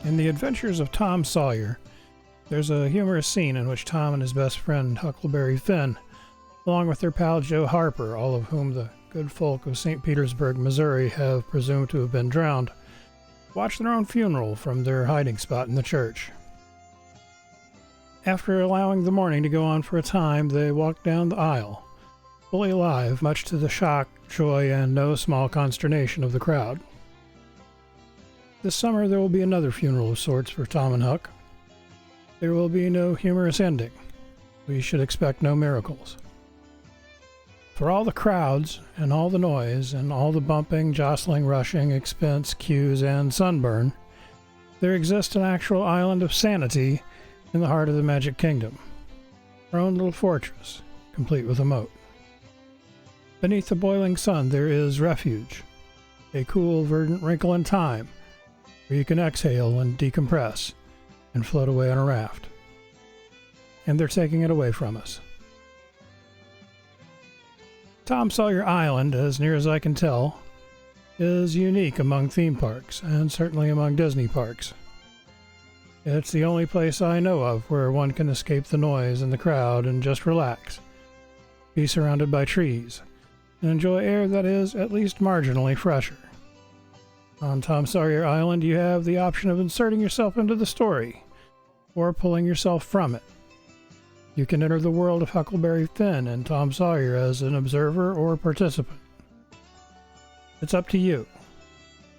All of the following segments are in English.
In The Adventures of Tom Sawyer, there's a humorous scene in which Tom and his best friend Huckleberry Finn, along with their pal Joe Harper, all of whom the good folk of St. Petersburg, Missouri, have presumed to have been drowned, watch their own funeral from their hiding spot in the church. After allowing the mourning to go on for a time, they walk down the aisle, fully alive, much to the shock, joy, and no small consternation of the crowd. This summer there will be another funeral of sorts for Tom and Huck. There will be no humorous ending. We should expect no miracles. For all the crowds, and all the noise, and all the bumping, jostling, rushing, expense, queues, and sunburn, there exists an actual island of sanity in the heart of the Magic Kingdom. Our own little fortress, complete with a moat. Beneath the boiling sun there is refuge, a cool, verdant wrinkle in time, where you can exhale and decompress and float away on a raft. And they're taking it away from us. Tom Sawyer Island, as near as I can tell, is unique among theme parks, and certainly among Disney parks. It's the only place I know of where one can escape the noise and the crowd and just relax, be surrounded by trees, and enjoy air that is at least marginally fresher. On Tom Sawyer Island, you have the option of inserting yourself into the story, or pulling yourself from it. You can enter the world of Huckleberry Finn and Tom Sawyer as an observer or participant. It's up to you.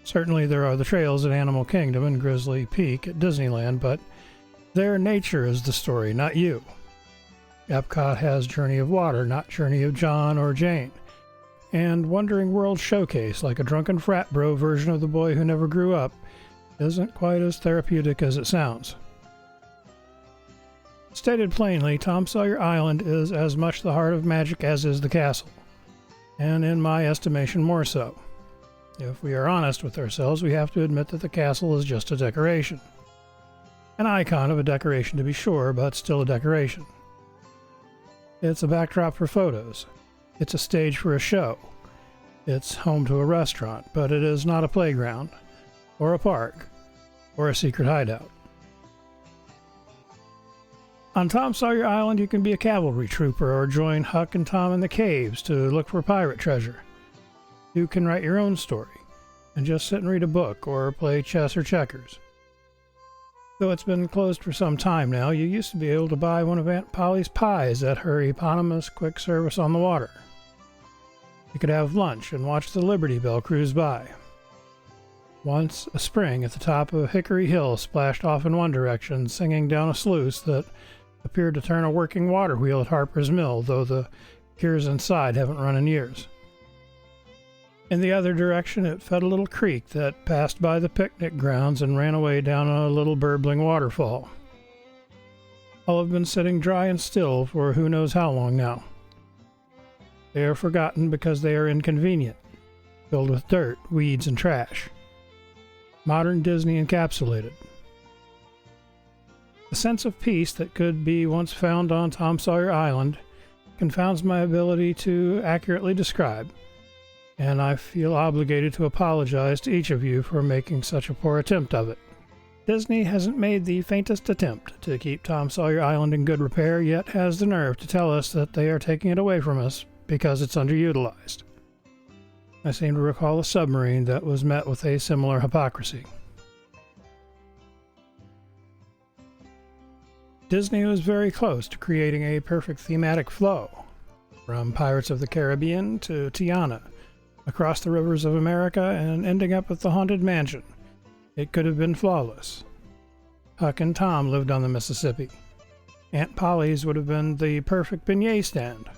Certainly there are the trails at Animal Kingdom and Grizzly Peak at Disneyland, but their nature is the story, not you. Epcot has Journey of Water, not Journey of John or Jane. And Wandering World Showcase, like a drunken frat bro version of The Boy Who Never Grew Up, isn't quite as therapeutic as it sounds. Stated plainly, Tom Sawyer Island is as much the heart of magic as is the castle, and in my estimation more so. If we are honest with ourselves, we have to admit that the castle is just a decoration. An icon of a decoration to be sure, but still a decoration. It's a backdrop for photos. It's a stage for a show. It's home to a restaurant, but it is not a playground, or a park, or a secret hideout. On Tom Sawyer Island, you can be a cavalry trooper or join Huck and Tom in the caves to look for pirate treasure. You can write your own story and just sit and read a book or play chess or checkers. Though it's been closed for some time now, you used to be able to buy one of Aunt Polly's pies at her eponymous quick service on the water. You could have lunch and watch the Liberty Bell cruise by. Once, a spring at the top of Hickory Hill splashed off in one direction, singing down a sluice that appeared to turn a working water wheel at Harper's Mill, though the gears inside haven't run in years. In the other direction, it fed a little creek that passed by the picnic grounds and ran away down a little burbling waterfall. All have been sitting dry and still for who knows how long now. They are forgotten because they are inconvenient, filled with dirt, weeds, and trash. Modern Disney encapsulated. The sense of peace that could be once found on Tom Sawyer Island confounds my ability to accurately describe, and I feel obligated to apologize to each of you for making such a poor attempt of it. Disney hasn't made the faintest attempt to keep Tom Sawyer Island in good repair, yet has the nerve to tell us that they are taking it away from us because it's underutilized. I seem to recall a submarine that was met with a similar hypocrisy. Disney was very close to creating a perfect thematic flow, from Pirates of the Caribbean to Tiana, across the rivers of America and ending up at the Haunted Mansion. It could have been flawless. Huck and Tom lived on the Mississippi. Aunt Polly's would have been the perfect beignet stand.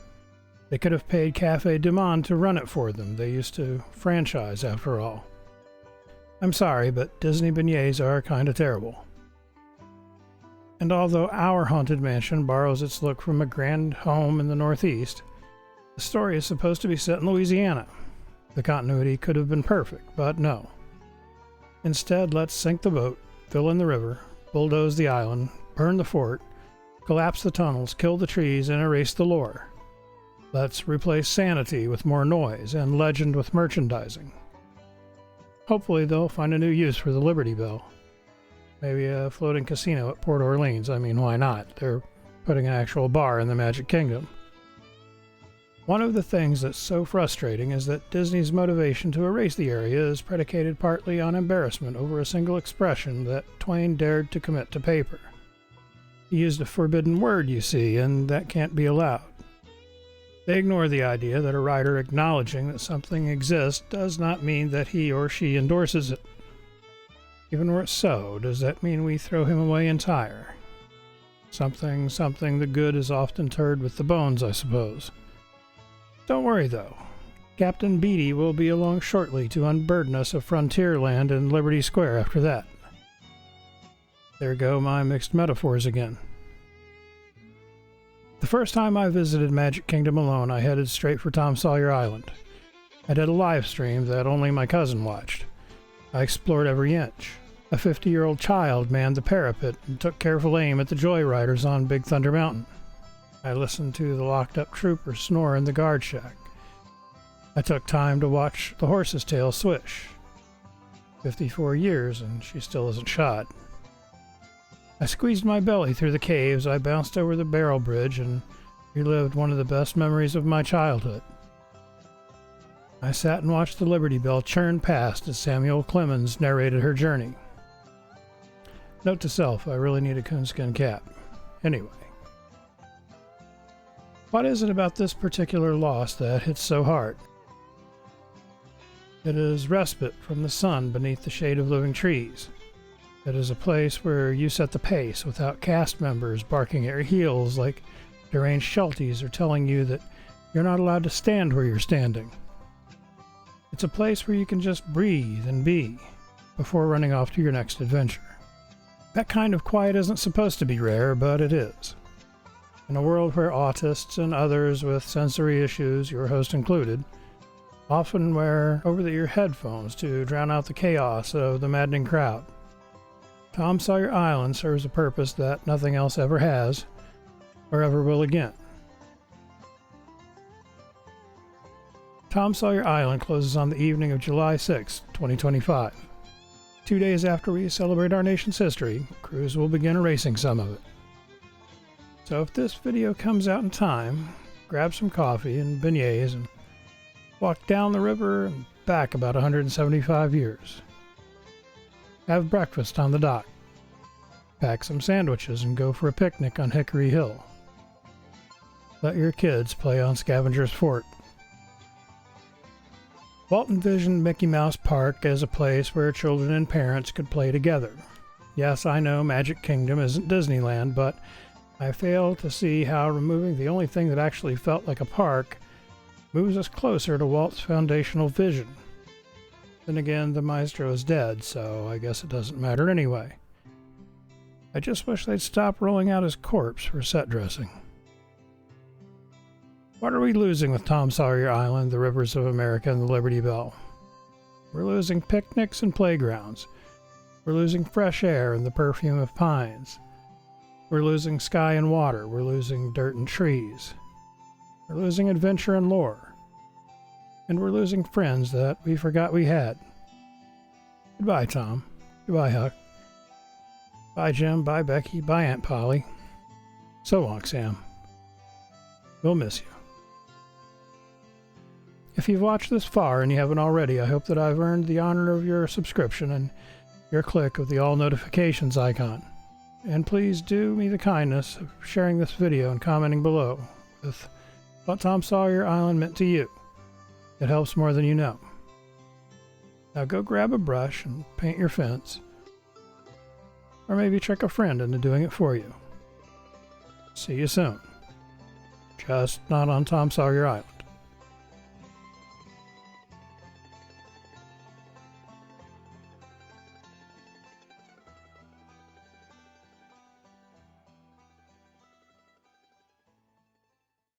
They could have paid Café Du Monde to run it for them. They used to franchise, after all. I'm sorry, but Disney beignets are kinda terrible. And although our Haunted Mansion borrows its look from a grand home in the Northeast, the story is supposed to be set in Louisiana. The continuity could have been perfect, but no. Instead, let's sink the boat, fill in the river, bulldoze the island, burn the fort, collapse the tunnels, kill the trees, and erase the lore. Let's replace sanity with more noise and legend with merchandising. Hopefully they'll find a new use for the Liberty Bell. Maybe a floating casino at Port Orleans. I mean, why not? They're putting an actual bar in the Magic Kingdom. One of the things that's so frustrating is that Disney's motivation to erase the area is predicated partly on embarrassment over a single expression that Twain dared to commit to paper. He used a forbidden word, you see, and that can't be allowed. They ignore the idea that a writer acknowledging that something exists does not mean that he or she endorses it. Even were it so, does that mean we throw him away entire? Something, the good is often interred with the bones, I suppose. Don't worry, though. Captain Beatty will be along shortly to unburden us of Frontierland and Liberty Square after that. There go my mixed metaphors again. The first time I visited Magic Kingdom alone, I headed straight for Tom Sawyer Island. I did a live stream that only my cousin watched. I explored every inch. A 50-year-old child manned the parapet and took careful aim at the joyriders on Big Thunder Mountain. I listened to the locked-up troopers snore in the guard shack. I took time to watch the horse's tail swish. 54 years, and she still isn't shot. I squeezed my belly through the caves, I bounced over the barrel bridge, and relived one of the best memories of my childhood. I sat and watched the Liberty Bell churn past as Samuel Clemens narrated her journey. Note to self, I really need a coonskin cap. Anyway. What is it about this particular loss that hits so hard? It is respite from the sun beneath the shade of living trees. It is a place where you set the pace without cast members barking at your heels like deranged Shelties or telling you that you're not allowed to stand where you're standing. It's a place where you can just breathe and be before running off to your next adventure. That kind of quiet isn't supposed to be rare, but it is. In a world where autists and others with sensory issues, your host included, often wear over-the-ear headphones to drown out the chaos of the maddening crowd, Tom Sawyer Island serves a purpose that nothing else ever has, or ever will again. Tom Sawyer Island closes on the evening of July 6, 2025. 2 days after we celebrate our nation's history, crews will begin erasing some of it. So if this video comes out in time, grab some coffee and beignets and walk down the river and back about 175 years. Have breakfast on the dock. Pack some sandwiches and go for a picnic on Hickory Hill. Let your kids play on Scavenger's Fort. Walt envisioned Mickey Mouse Park as a place where children and parents could play together. Yes, I know Magic Kingdom isn't Disneyland, but I fail to see how removing the only thing that actually felt like a park moves us closer to Walt's foundational vision. Then again, the maestro is dead, so I guess it doesn't matter anyway. I just wish they'd stop rolling out his corpse for set dressing. What are we losing with Tom Sawyer Island, the rivers of America, and the Liberty Bell? We're losing picnics and playgrounds. We're losing fresh air and the perfume of pines. We're losing sky and water. We're losing dirt and trees. We're losing adventure and lore. And we're losing friends that we forgot we had. Goodbye, Tom. Goodbye, Huck. Bye, Jim. Bye, Becky. Bye, Aunt Polly. So long, Sam. We'll miss you. If you've watched this far and you haven't already, I hope that I've earned the honor of your subscription and your click of the all notifications icon. And please do me the kindness of sharing this video and commenting below with what Tom Sawyer Island meant to you. It helps more than you know. Now go grab a brush and paint your fence. Or maybe trick a friend into doing it for you. See you soon. Just not on Tom Sawyer Island.